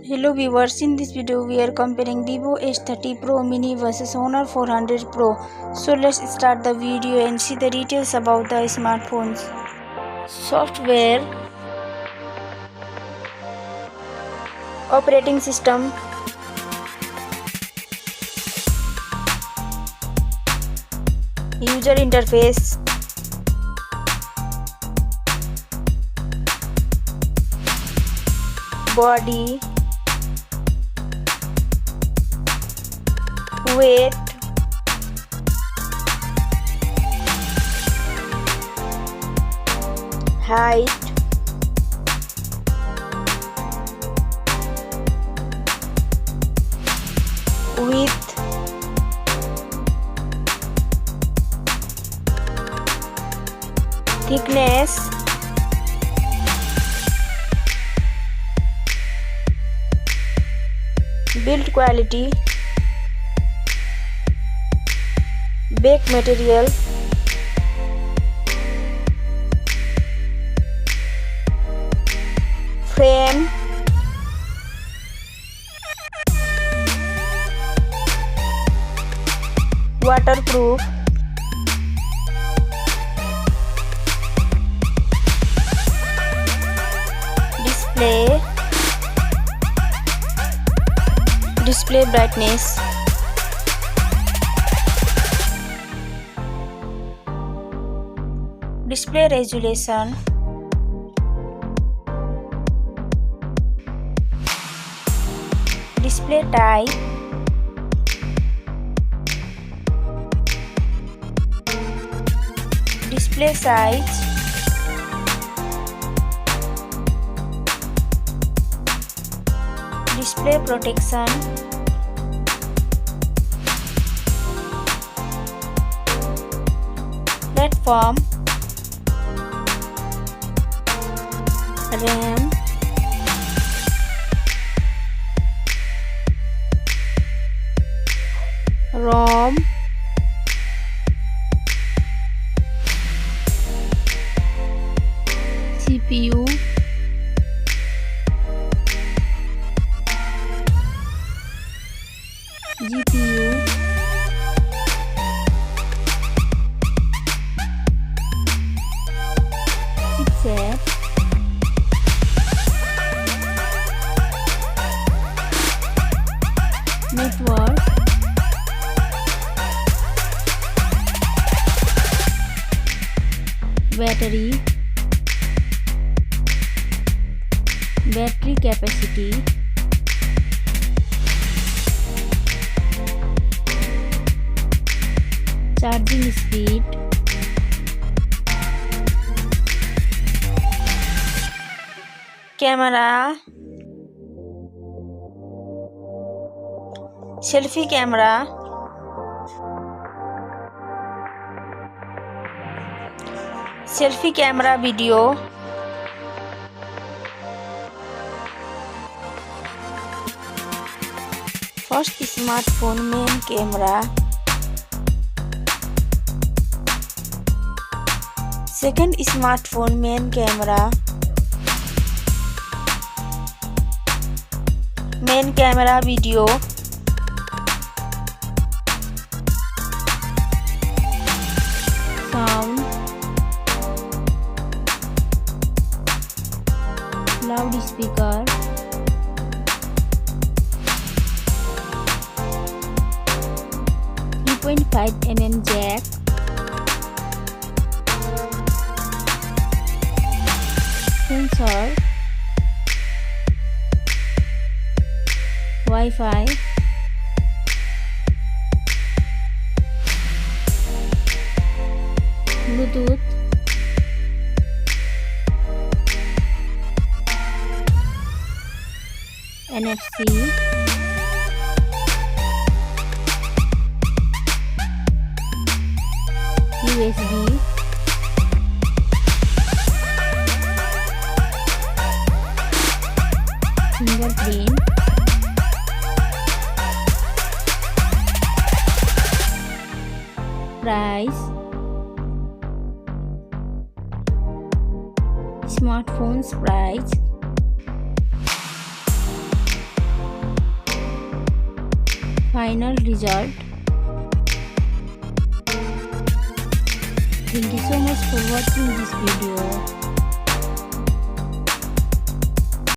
Hello viewers, in this video we are comparing Vivo S30 Pro Mini versus Honor 400 Pro. So let's start the video and see the details about the smartphones. Software, operating system, user interface, body, weight, height, width, thickness, build quality, back material, frame, waterproof, display brightness, display resolution, display type, display size, display protection, platform, RAM, ROM, CPU, GPU, chipset, network, battery capacity, charging speed, camera, selfie camera, video, first smartphone main camera, second smartphone main camera, video, sound, loudspeaker, .5mm jack, sensor, Wi-Fi, Bluetooth, NFC, USB, fingerprint, price, smartphones price, final result. Thank you so much for watching this video.